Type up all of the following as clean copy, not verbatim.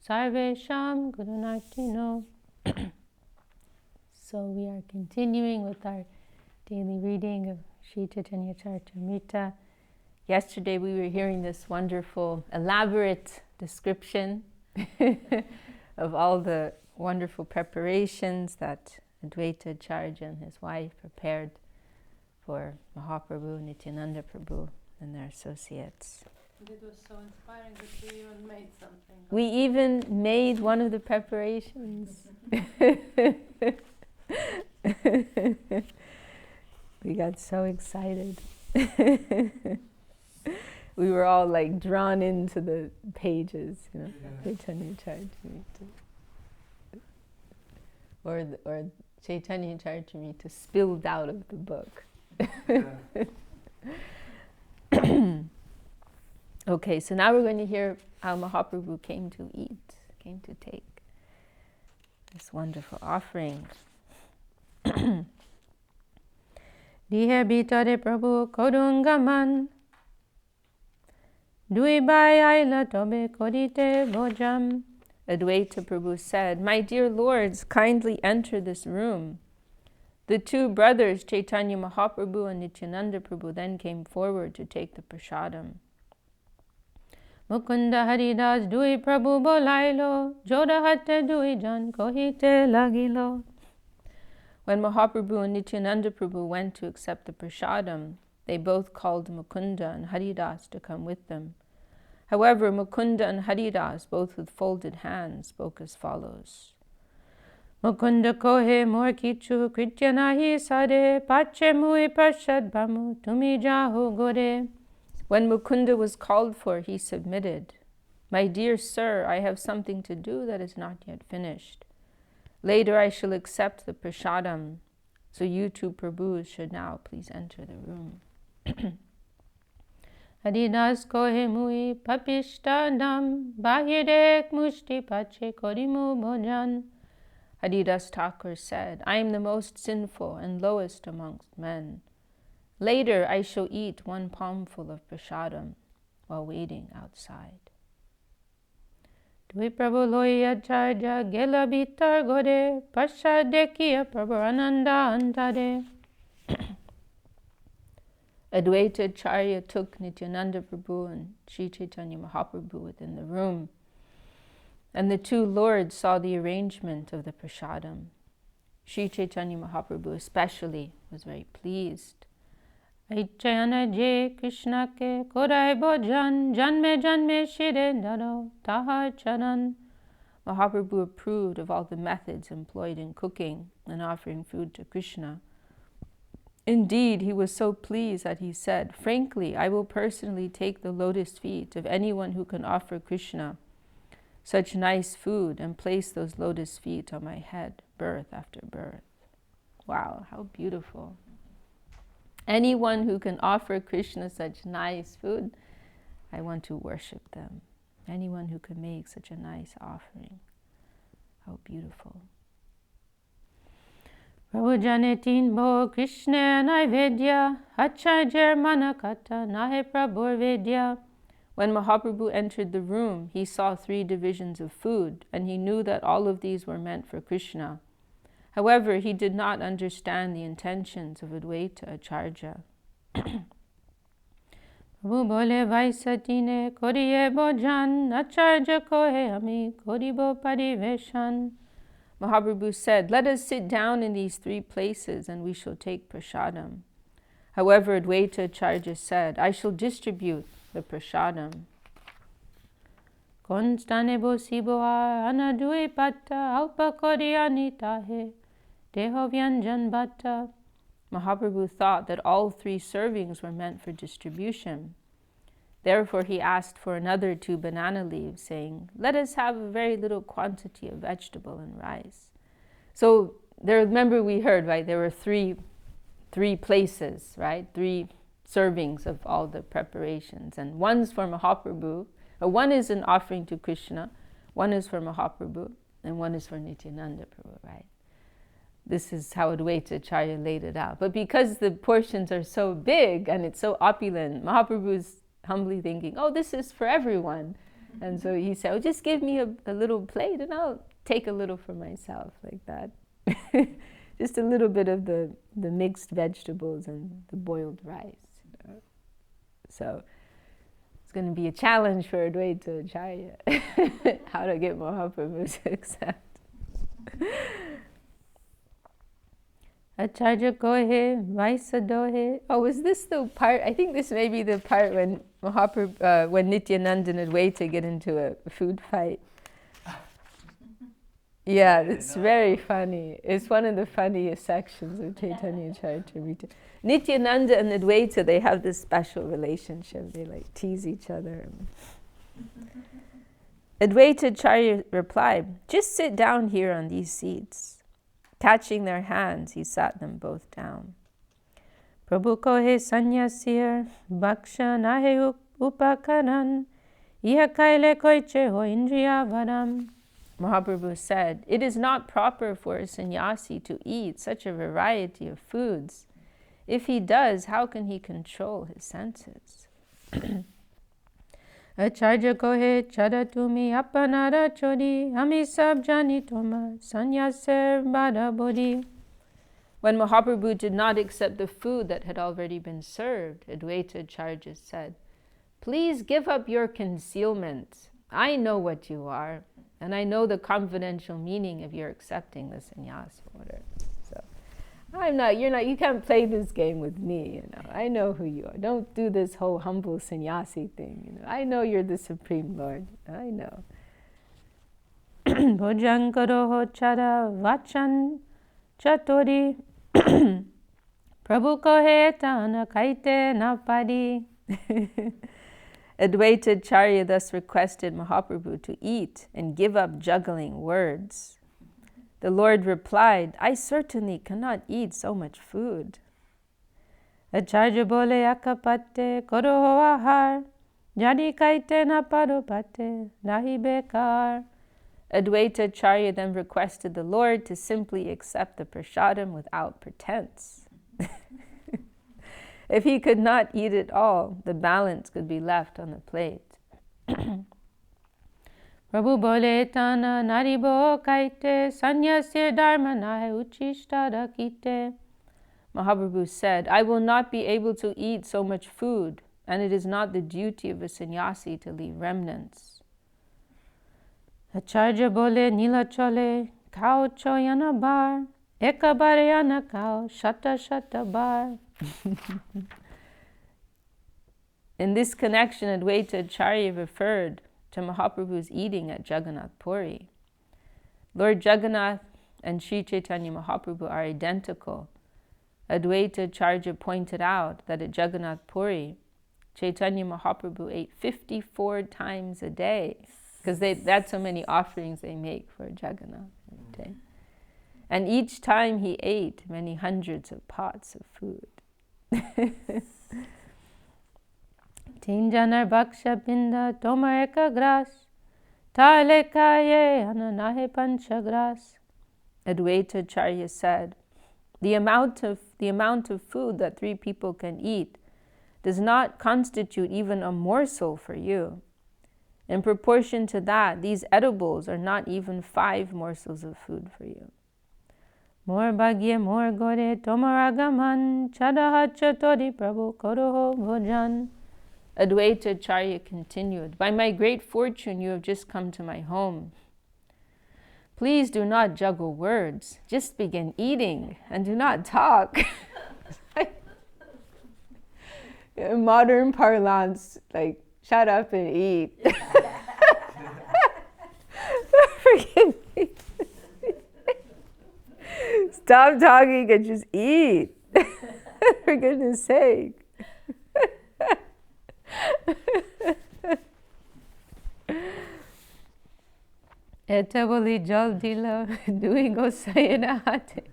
Sarvesham Gurunartino. So we are continuing with our daily reading of Sri Chaitanya-charitamrita. Yesterday we were hearing this wonderful, elaborate description of all the wonderful preparations that Advaita Ācārya and his wife prepared for Mahaprabhu, Nityānanda Prabhu, and their associates. It was so inspiring that we even made something. We even made one of the preparations. We got so excited. We were all like drawn into the pages, you know, Chaitanya-charitamrita. Or Chaitanya-charitamrita spilled out of the book. Okay, so now we're going to hear how Mahaprabhu came to eat, came to take this wonderful offering. Dihe bitare Prabhu kodungaman Duibai aila tobe kodite bojam. Advaita Prabhu said, "My dear lords, kindly enter this room." The two brothers, Chaitanya Mahaprabhu and Nityānanda Prabhu, then came forward to take the prasadam. Mukunda Haridas dui Prabhu bolailo, joda hatte dui jan kohite lagilo. When Mahaprabhu and Nityānanda Prabhu went to accept the prasadam, they both called Mukunda and Haridas to come with them. However, Mukunda and Haridas, both with folded hands, spoke as follows. Mukunda kohe mor kichu krityanahi sade, pache mui prasad bamu tumi jahu gore. When Mukunda was called for, he submitted. "My dear sir, I have something to do that is not yet finished. Later I shall accept the prasadam, so you two Prabhus should now please enter the room." Haridas kohe mui papishtanam, bahirek mushti pache korimu bhojan. Haridas Thakur said, "I am the most sinful and lowest amongst men. Later I shall eat one palmful of prasadam while waiting outside." Dui Prabhu loya Ācārya gela bitar gore, pasha dekiya Prabhu ananda antare. Advaita Ācārya took Nityānanda Prabhu and Sri Chaitanya Mahaprabhu within the room, and the two lords saw the arrangement of the prasadam. Sri Chaitanya Mahaprabhu especially was very pleased. Aichayana je Krishna ke korai bhojan, janme janme shire daro tahar charan. Mahaprabhu approved of all the methods employed in cooking and offering food to Krishna. Indeed, he was so pleased that he said, "Frankly, I will personally take the lotus feet of anyone who can offer Krishna such nice food and place those lotus feet on my head, birth after birth." Wow, how beautiful. Anyone who can offer Krishna such nice food, I want to worship them. Anyone who can make such a nice offering. How beautiful. Prabhu janetin bo Krishna naivedya, Ācārya manakata nahe Prabhur vedya. When Mahaprabhu entered the room, he saw 3 divisions of food, and he knew that all of these were meant for Krishna. However, he did not understand the intentions of Advaita Ācārya. Prabhu bole vaisatine koriye bhojan, Ācārya kohe ami koribo pariveshan. Mahaprabhu said, "Let us sit down in these 3 places and we shall take prasadam." However, Advaita Ācārya said, "I shall distribute the prasadam." Konstane bosiboa anadui pata alpa koriani tahe deho vyanjan bata. Mahaprabhu thought that all 3 servings were meant for distribution. Therefore he asked for another 2 banana leaves, saying, "Let us have a very little quantity of vegetable and rice." So there, remember we heard, right, there were three places, right, 3 servings of all the preparations, and one's for Mahaprabhu, or one is an offering to Krishna, one is for Mahaprabhu, and one is for Nityānanda Prabhu, right? This is how Advaita Ācārya laid it out. But because the portions are so big and it's so opulent, Mahaprabhu is humbly thinking, "Oh, this is for everyone." And so he said, oh, just give me a little plate and I'll take a little for myself, like that. Just a little bit of the mixed vegetables and the boiled rice. You know? So it's going to be a challenge for Advaita Ācārya, how to get Mahaprabhu to accept. Ācārya kohe, vaisa dohe. Oh, is this the part? I think this may be the part when when Nityānanda and Advaita get into a food fight. Yeah, it's very funny. It's one of the funniest sections of Chaitanya-charitamrita. Nityānanda and Advaita, they have this special relationship. They like tease each other. Advaita Ācārya replied, just sit down here on these seats. Catching their hands, he sat them both down. Prabhu kohe sanyasir, bhaksha nahe upakaran, iha kaile koiche ho indriya varam. Mahaprabhu said, it is not proper for a sannyasi to eat such a variety of foods. If he does, how can he control his senses? Ācārya kohe chadatumi apanara chodi, ami sab jani toma sanyaser bada bodhi. When Mahaprabhu did not accept the food that had already been served, Advaita Ācārya said, please give up your concealment. I know what you are, and I know the confidential meaning of your accepting the sannyas order. So, you can't play this game with me, you know. I know who you are. Don't do this whole humble sannyasi thing, you know. I know you're the Supreme Lord. I know. Bhojan karoho chara vachan chatori Prabhu kohe tana kaite napadi. Advaita Ācārya thus requested Mahaprabhu to eat and give up juggling words. The Lord replied, I certainly cannot eat so much food. Ācārya bole akapate koroho ahar, jadi kaite napadopate, nahi bekar. Advaita Ācārya then requested the Lord to simply accept the prasadam without pretense. If he could not eat it all, the balance could be left on the plate. Prabhu bole tana naribo kaite sanyasya dharma nahe uchishta rakite. Mahaprabhu said, I will not be able to eat so much food, and it is not the duty of a sannyasi to leave remnants. Ācārya bole nila chole kao choyana bar, ekabare yana kao shata shata bar. In this connection, Advaita Ācārya referred to Mahaprabhu's eating at Jagannath Puri. Lord Jagannath and Sri Chaitanya Mahaprabhu are identical. Advaita Ācārya pointed out that at Jagannath Puri, Chaitanya Mahaprabhu ate 54 times a day, because that's how many offerings they make for Jagannath day. And each time he ate many hundreds of pots of food. Tinjanar bhaksha pinda toma eka gras, tale kaye ananahe pancha gras. Advaita Ācārya said, the amount of food that 3 people can eat does not constitute even a morsel for you. In proportion to that, these edibles are not even 5 morsels of food for you. More bhagye more gore tomaragaman chadaha chatori Prabhu koroho bhojan. Advaita Ācārya continued, by my great fortune you have just come to my home. Please do not juggle words. Just begin eating and do not talk. In modern parlance, like, shut up and eat. Forgive me. Stop talking and just eat. For goodness sake. Etaboli jal dila dui gosayana hate.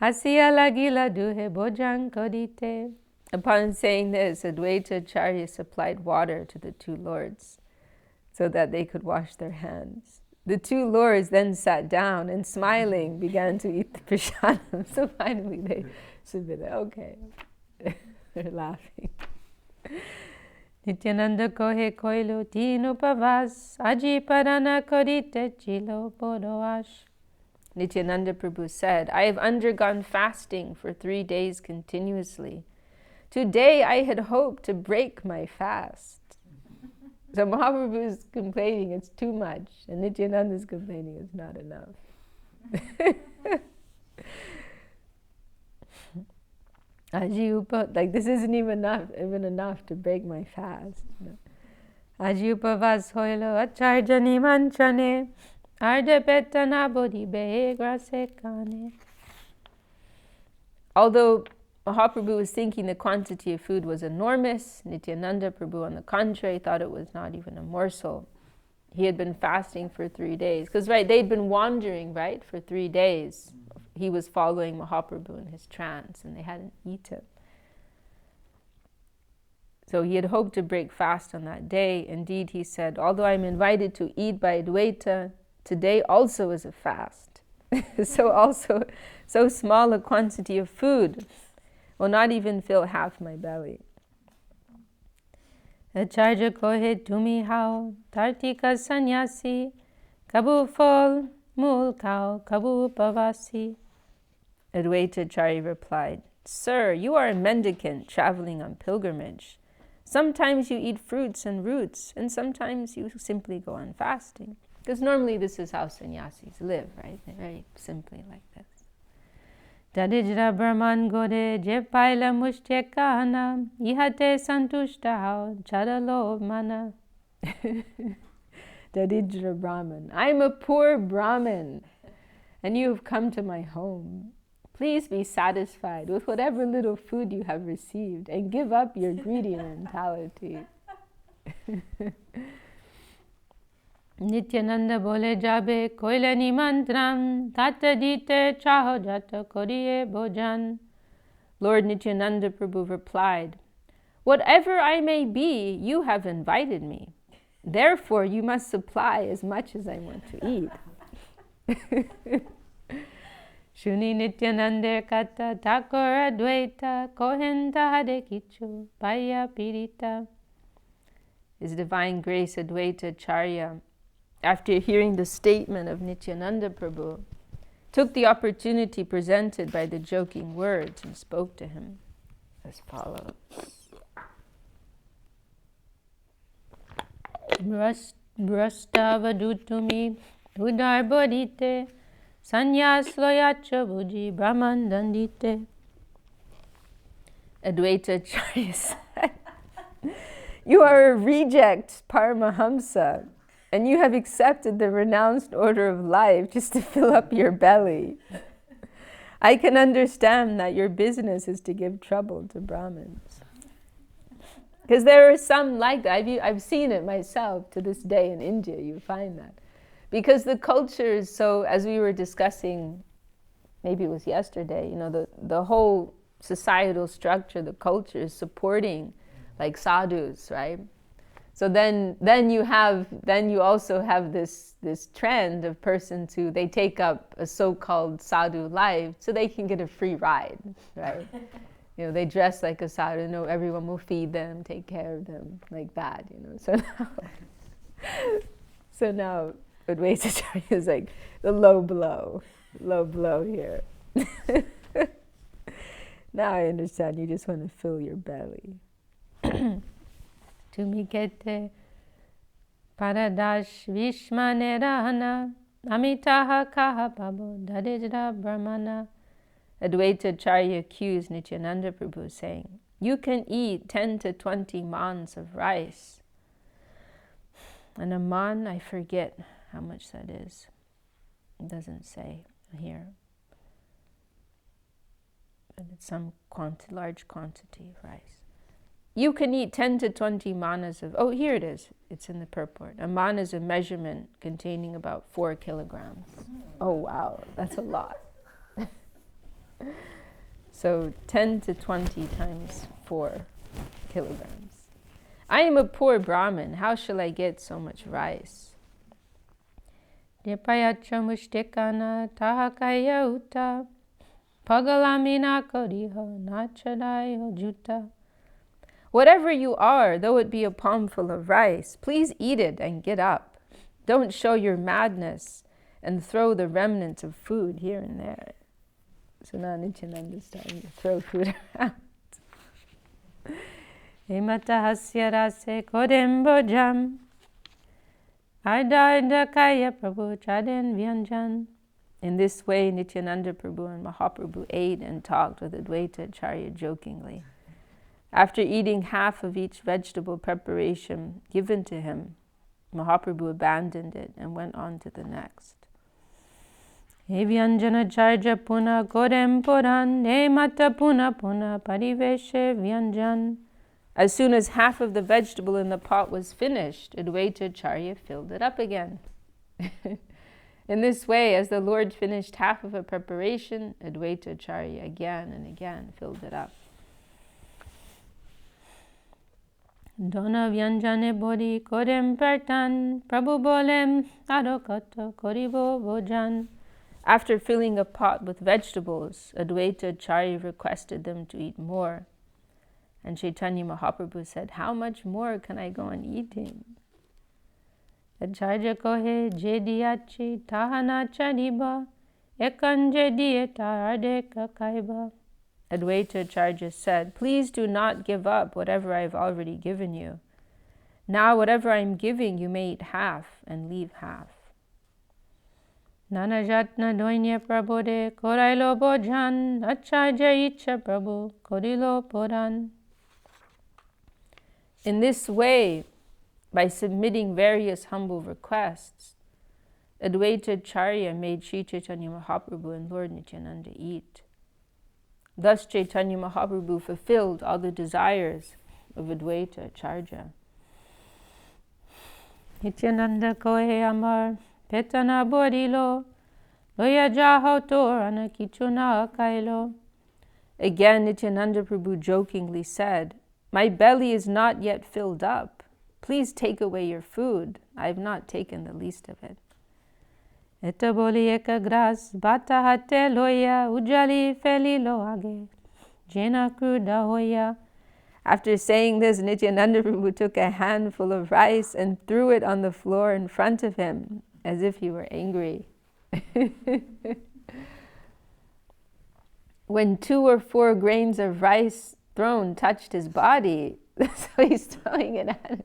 Hasiya lagila duhe bojang kodite. Upon saying this, Advaita Ācārya supplied water to the 2 lords so that they could wash their hands. The 2 lords then sat down and smiling began to eat the prasadam. So finally they should be like, okay. They're laughing. Nityānanda kohe koilu tin upavas, aji parana korite chilo bodoash. Nityānanda Prabhu said, I have undergone fasting for 3 days continuously. Today I had hoped to break my fast. So Mahaprabhu is complaining it's too much, and Nityananda is complaining it's not enough. Like this isn't even enough to break my fast. Aji upavas hoilo Ācārya nimanchane arde petana bodhi begra sekane. Although Mahaprabhu was thinking the quantity of food was enormous, Nityananda Prabhu, on the contrary, thought it was not even a morsel. He had been fasting for 3 days. Because, right, they'd been wandering, right, for 3 days. He was following Mahaprabhu in his trance, and they hadn't eaten. So he had hoped to break fast on that day. Indeed, he said, although I'm invited to eat by Advaita, today also is a fast. So small a quantity of food will not even fill half my belly. Ācārya kohe tumi hao, tartika sannyasi, kabu fol, mul kao, kabu pavasi. Advaita Ācārya replied, Sir, you are a mendicant traveling on pilgrimage. Sometimes you eat fruits and roots, and sometimes you simply go on fasting. Because normally this is how sannyasis live, right? They're very simply like this. Dadijra Brahman Gode Jepaila Mushtekana Ihate Santushtao Chadalo Mana. Dadijra Brahman, I'm a poor Brahmin, and you have come to my home. Please be satisfied with whatever little food you have received and give up your greedy mentality. Nityānanda bole jabe koile nimantram tata dite chaho jata koriye bhojan. Lord Nityānanda Prabhu replied, whatever I may be, you have invited me. Therefore, you must supply as much as I want to eat. Shuni Nityānanda kata Thakur Advaita kohenta hade kichu paya pirita. His Divine Grace Advaita Ācārya, after hearing the statement of Nityānanda Prabhu, took the opportunity presented by the joking words and spoke to him as follows. Brastava-dutumi udar bodhite sanyas loyacha buji brahman dandite. Advaita Ācārya said, you are a reject Paramahamsa, and you have accepted the renounced order of life just to fill up your belly. I can understand that your business is to give trouble to Brahmins. Because there are some like that. I've seen it myself to this day in India, you find that. Because the culture is so, as we were discussing, maybe it was yesterday, the whole societal structure, the culture is supporting like sadhus, right? So then you also have this trend of persons who they take up a so-called sadhu life so they can get a free ride, right? They dress like a sadhu, everyone will feed them, take care of them, like that, So now Advaita Ācārya is like the low blow here. Now I understand, you just want to fill your belly. Tumikete paradash vishmane rahana amitaha kaha pabo dadijra brahmana. Advaita Ācārya accused Nityānanda Prabhu, saying, you can eat 10 to 20 mans of rice. And a man, I forget how much that is. It doesn't say here. But it's some large quantity of rice. You can eat 10 to 20 manas of, here it is. It's in the purport. A mana is a measurement containing about 4 kilograms. Oh wow, that's a lot. So 10 to 20 times 4 kilograms. I am a poor Brahmin. How shall I get so much rice? Depayacha mushtikana tahakaya uta pagalamina koriho nachadayo juta. Whatever you are, though it be a palmful of rice, please eat it and get up. Don't show your madness and throw the remnants of food here and there. So now Nityānanda is starting to throw food around. Emata hasya rase kodem bojam Advaita kaya Prabhu chaden vyanjan. In this way, Nityānanda Prabhu and Mahaprabhu ate and talked with Advaita Ācārya jokingly. After eating half of each vegetable preparation given to him, Mahaprabhu abandoned it and went on to the next. Vyanjana charja puna kodem puran mata puna puna pariveshe vyanjan. As soon as half of the vegetable in the pot was finished, Advaita Ācārya filled it up again. In this way, as the Lord finished half of a preparation, Advaita Ācārya again and again filled it up. Dona vyanjane bodhi kodem pertan Prabhu bolem adokato koribo bojan. After filling a pot with vegetables, Advaita Ācārya requested them to eat more. And Chaitanya Mahaprabhu said, how much more can I go on eating? Ācārya kohe jediyachi tahana chadiba ekan jediyeta ardeka kaiba. Advaita Ācārya said, please do not give up whatever I have already given you. Now whatever I am giving, you may eat half and leave half. Nanajatna doinya prabode korailo bojan Ācārya icha Prabhu korilo poran. In this way, by submitting various humble requests, Advaita Ācārya made Sri Chaitanya Mahaprabhu and Lord Nityānanda eat. Thus Chaitanya Mahaprabhu fulfilled all the desires of Advaita Ācārya. Nityānanda kohe amar petana bodhilo loya jaho torana kichuna kailo. Again Nityānanda Prabhu jokingly said, my belly is not yet filled up. Please take away your food. I have not taken the least of it. Eta boli eka gras bata hate loya ujali feli loage jena kruda hoya. After saying this, Nityānanda Prabhu took a handful of rice and threw it on the floor in front of him, as if he were angry. When 2 or 4 grains of rice thrown touched his body, so he's throwing it at him.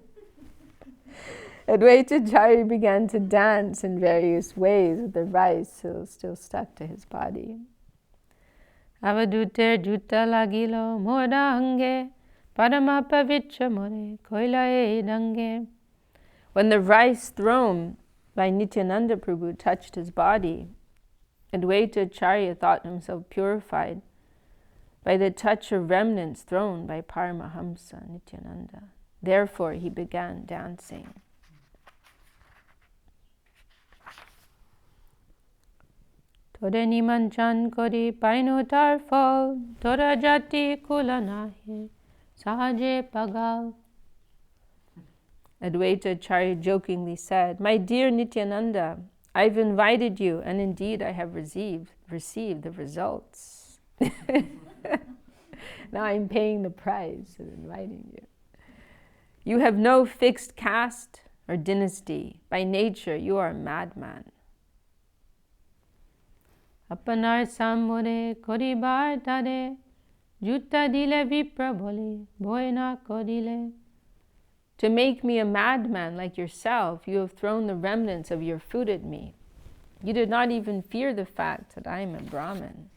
Advaita Ācārya began to dance in various ways with the rice still stuck to his body. Avaduter juta lagilo moda hange padama pavitra more koila dange. When the rice thrown by Nityānanda Prabhu touched his body, Advaita Ācārya thought himself purified by the touch of remnants thrown by Paramahamsa Nityānanda. Therefore he began dancing. Tode nimanchan kori paino tar fal, tora jati kula nahe, sahaje pagal. Advaita Ācārya jokingly said, my dear Nityānanda, I've invited you, and indeed I have received the results. Now I'm paying the price of inviting you. You have no fixed caste or dynasty. By nature, you are a madman. Apanar samore koribar tare, jutta dile vipra bole, boina korile. To make me a madman like yourself, you have thrown the remnants of your food at me. You did not even fear the fact that I am a Brahmin.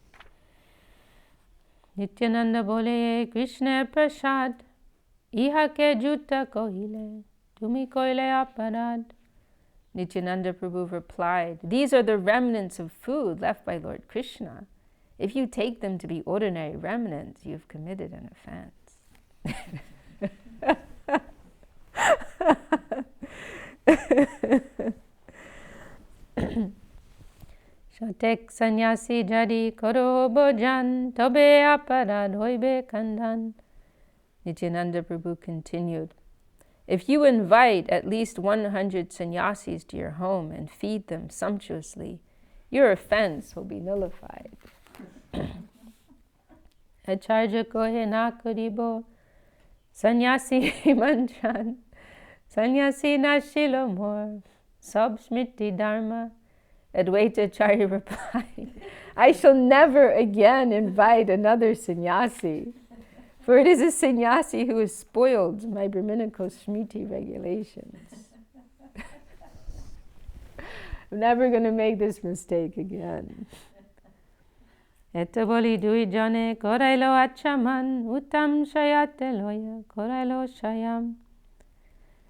Nityānanda bole Krishna prasad, iha ke jutta kohile, tumi koile aparad. Nityānanda Prabhu replied, these are the remnants of food left by Lord Krishna. If you take them to be ordinary remnants, you have committed an offense. Shatek sannyasi jari karo bojan tobe aparad hoibe kandan. Nityānanda Prabhu continued, if you invite at least 100 sannyasis to your home and feed them sumptuously, your offense will be nullified. Ācārya kohe na karibo Sannyasi Manchan, Sannyasi Nashilomor, Sab Smriti Dharma. Advaita-charya replied, I shall never again invite another sannyasi, for it is a sannyasi who has spoiled my Brahminical Smriti regulations. I'm never going to make this mistake again. Etaboli dui jane korailo achaman utam shayate loya korailo shayam.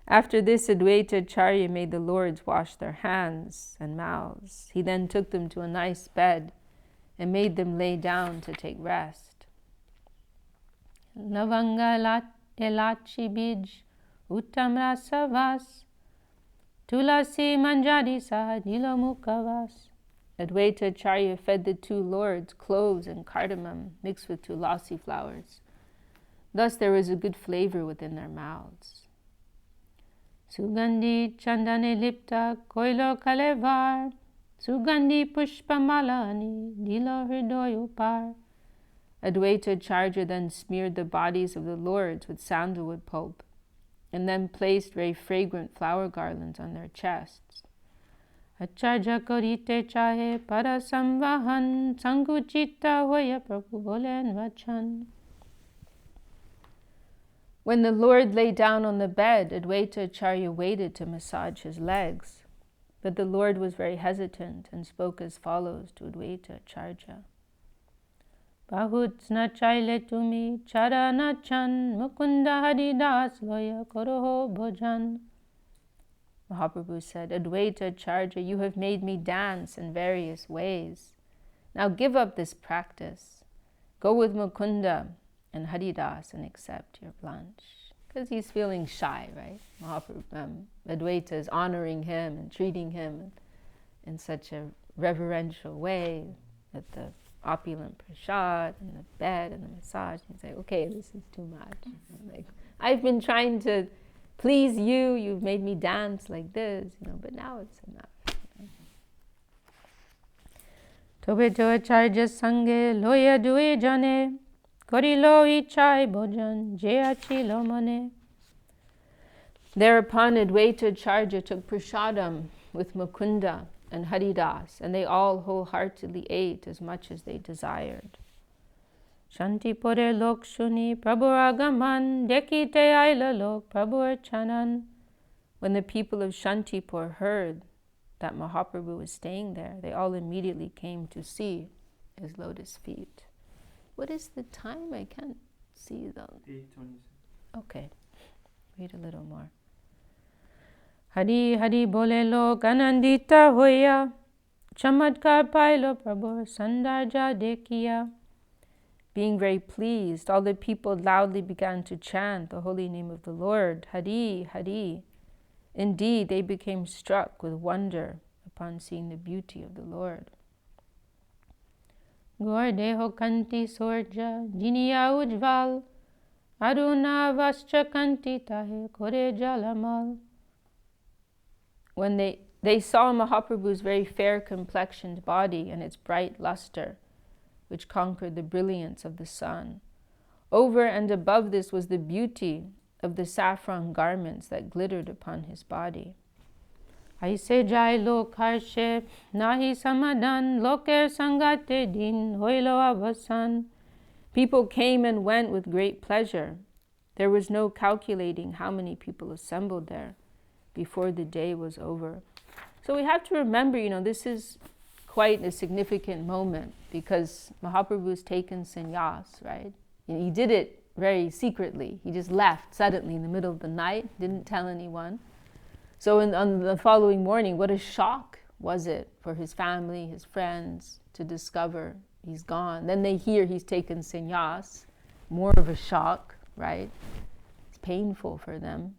After this, Advaita-charya made the lords wash their hands and mouths. He then took them to a nice bed and made them lay down to take rest. Lavanga elachi bij uttam rasavas tulasi manjari sah nilomukavas. Advaita-charya fed the two lords cloves and cardamom mixed with tulasi flowers. Thus there was a good flavor within their mouths. Sugandhi chandane lipta koilo kalevar, Sugandhi pushpamalani dilo hridoyo par. Advaita-charya then smeared the bodies of the lords with sandalwood pulp, and then placed very fragrant flower garlands on their chests. Ācārya korite chahe para samvahan, sankuchita hoya Prabhu bolen vachan. When the Lord lay down on the bed, Advaita-charya waited to massage his legs. But the Lord was very hesitant and spoke as follows to Advaita-charya. Bahut snachaile tumi charanachan mukunda haridas loya koroho bhojan. Mahaprabhu said, Advaita-charya, you have made me dance in various ways. Now give up this practice. Go with Mukunda and Haridas and accept your lunch. Because he's feeling shy, right? Advaita is honoring him and treating him in such a reverential way with the opulent prasad and the bed and the massage. He's like, okay, this is too much. Like, I've been trying to please you, you've made me dance like this, but now it's enough. Tobe to Ācārya sange loya dui jane korilo ichai bhojan je achilo mane. Thereupon Advaita-charya took prasadam with Mukunda and Haridas, and they all wholeheartedly ate as much as they desired. Shantipore lok shuni Prabhu agaman dekite aila lok Prabhu chanan. When the people of Shantipur heard that Mahaprabhu was staying there, they all immediately came to see his lotus feet. What is the time? I can't see though. 8:26. Okay, read a little more. Hari Hari bole lok anandita hoya chamatkar pailo Prabhu sandarja dekiya. Being very pleased, all the people loudly began to chant the holy name of the Lord, Hari Hari. Indeed, they became struck with wonder upon seeing the beauty of the Lord. Gordeho kanti sorja jiniya ujval aruna vascha kanti tahe kore jalamal. When they saw Mahaprabhu's very fair complexioned body and its bright luster, which conquered the brilliance of the sun. Over and above this was the beauty of the saffron garments that glittered upon his body. Aise jai lok harshe nahi samadan loker sangate din hoilo avasan. People came and went with great pleasure. There was no calculating how many people assembled there before the day was over. So we have to remember, this is quite a significant moment because Mahaprabhu's taken sannyas, right? He did it very secretly. He just left suddenly in the middle of the night, didn't tell anyone. So on the following morning, what a shock was it for his family, his friends, to discover he's gone. Then they hear he's taken sannyas, more of a shock, right? It's painful for them.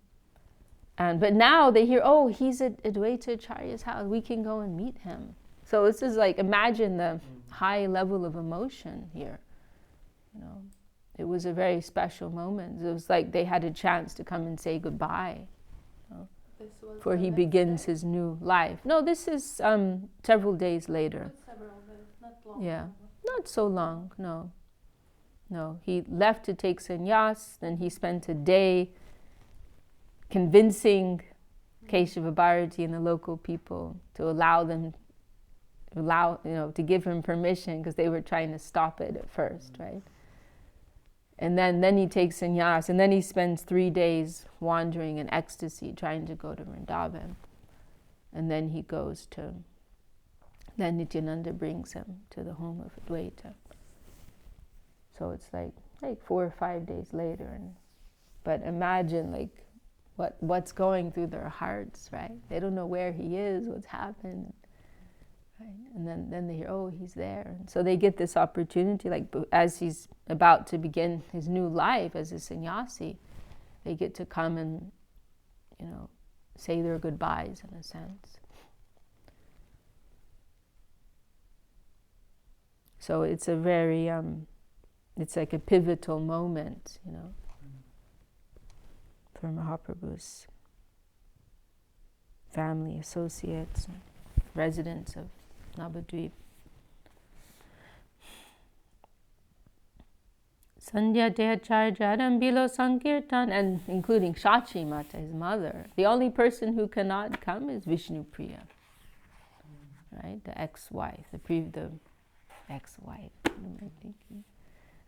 But now they hear, oh, he's at Advaita-charya's house. We can go and meet him. So this is like, imagine the high level of emotion here. It was a very special moment. It was like they had a chance to come and say goodbye before he begins his new life. No, this is several days later. Several days, not long. Yeah, not so long, no. No, he left to take sannyas, then he spent a day convincing Keshava Bharati and the local people to to give him permission, because they were trying to stop it at first, right? And then he takes sannyas, and then he spends 3 days wandering in ecstasy, trying to go to Vrindavan. And then then Nityānanda brings him to the home of Advaita. So it's like 4 or 5 days later. But imagine what's going through their hearts, right? They don't know where he is, what's happened. Right? And then they hear, oh, he's there. And so they get this opportunity, as he's about to begin his new life as a sannyasi, they get to come and, say their goodbyes in a sense. So it's a very, it's like a pivotal moment, for Mahaprabhu's family, associates, and residents of Navadvip. Sandhya Ācārya Bilo Sankirtan, and including Shachi Mata, his mother. The only person who cannot come is Vishnupriya, right? The ex-wife, the ex-wife. What am I thinking?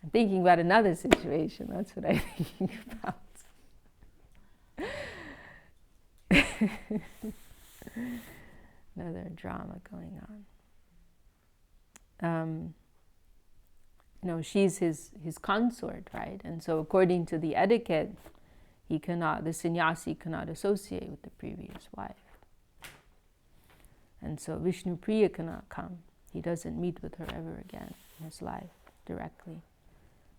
I'm thinking about another situation. That's what I'm thinking about. Another drama going on. She's his consort, right? And so according to the etiquette, the sannyasi cannot associate with the previous wife. And so Vishnupriya cannot come. He doesn't meet with her ever again in his life directly.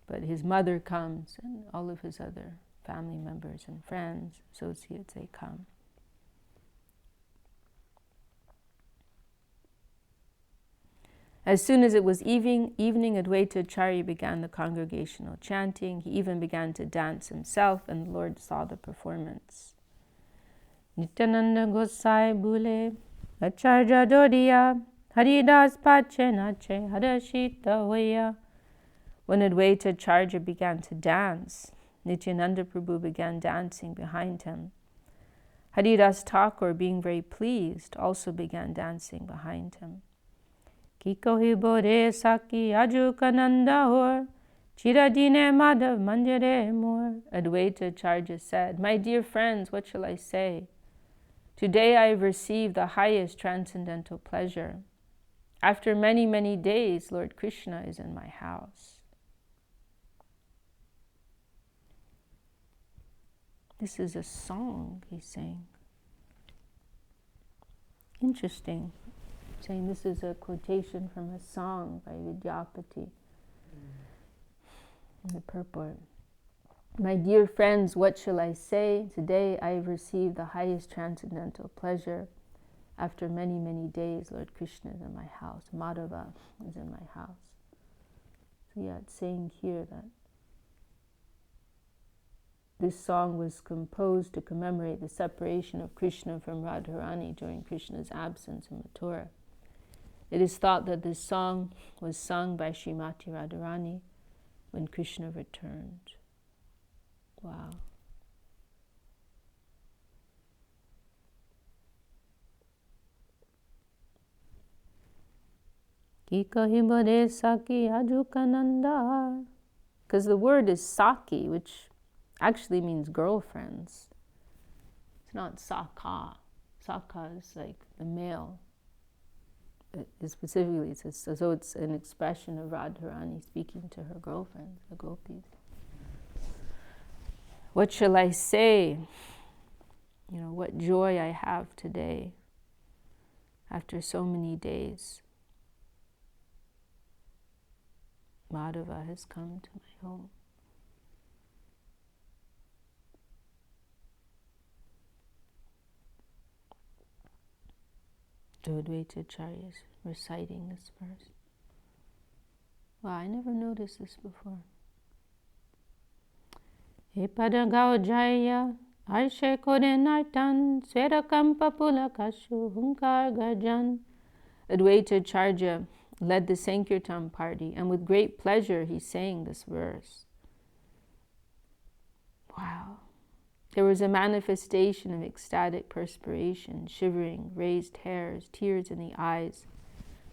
But his mother comes, and all of his other family members and friends, associates, they come. As soon as it was evening, Advaita Ācārya began the congregational chanting. He even began to dance himself, and the Lord saw the performance. Nityānanda Gosai Bule, Ācārya Dodiya, Haridas Pache Nache, Hadashita Hoya. When Advaita Ācārya began to dance, Nityānanda Prabhu began dancing behind him. Haridas Thakur, being very pleased, also began dancing behind him. Kiko hibore saki ajukananda hor, chiradine madhav manjare mor. Advaita Ācārya said, "My dear friends, what shall I say? Today I have received the highest transcendental pleasure. After many, many days, Lord Krishna is in my house." This is a song he's saying. Interesting. Saying this is a quotation from a song by Vidyapati. In the purport. My dear friends, what shall I say? Today I have received the highest transcendental pleasure. After many, many days, Lord Krishna is in my house. Madhava is in my house. So it's saying here that this song was composed to commemorate the separation of Krishna from Radharani during Krishna's absence in Mathura. It is thought that this song was sung by Srimati Radharani when Krishna returned. Wow. Kikahibare Saki Ajukananda. Because the word is Saki, which actually means girlfriends. It's not Saka. Saka is like the male. Specifically, so it's an expression of Radharani speaking to her girlfriends, the gopis. What shall I say? What joy I have today after so many days. Madhava has come to my home. Advaita Ācārya is reciting this verse. Wow, I never noticed this before. Epadagao Jaya, Arshe Kodenartan, Swerakampa Pulakashu, Hunkar Garjan. Advaita Ācārya led the Sankirtan party, and with great pleasure he sang this verse. Wow. There was a manifestation of ecstatic perspiration, shivering, raised hairs, tears in the eyes,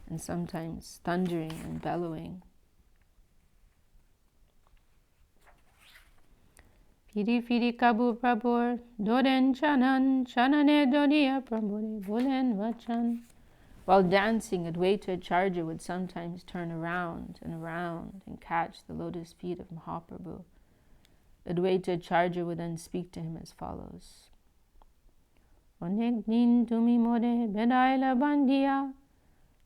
and sometimes thundering and bellowing. Firi firi kabu prabor, doren chanan, chanane doniya prabore, bolen vachan. While dancing, Advaita Ācārya would sometimes turn around and catch the lotus feet of Mahaprabhu. Advaita Ācārya would then speak to him as follows. Onek din tumi more bedaila bandiya,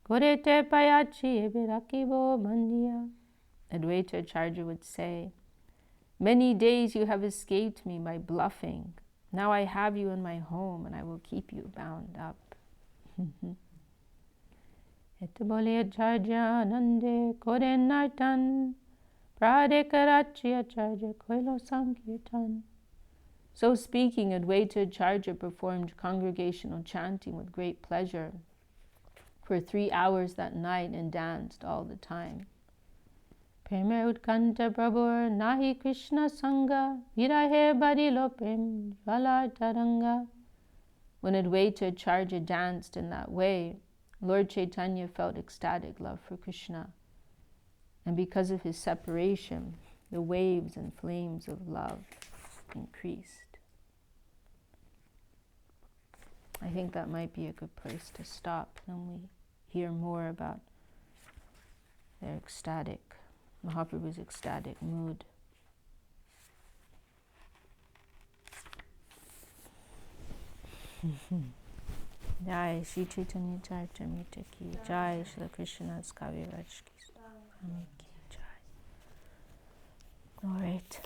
korete payachi eberakibo bandiya. Advaita Ācārya would say, many days you have escaped me by bluffing. Now I have you in my home and I will keep you bound up. Etbole Ācārya nande koren nartan, prade karachi Ācārya koilo sankirtan. So speaking, Advaita Ācārya performed congregational chanting with great pleasure for 3 hours that night and danced all the time. Preme utkanta prabhur nahi Krishna sanga, virahe badilo prem jvala taranga. When Advaita Ācārya danced in that way, Lord Chaitanya felt ecstatic love for Krishna. And because of his separation, the waves and flames of love increased. I think that might be a good place to stop. Then we hear more about their Mahaprabhu's ecstatic mood. Jai Sri Chaitanya-charitamrita ki Jai, Shri Krishna's Kaviraj ki Jai. All right.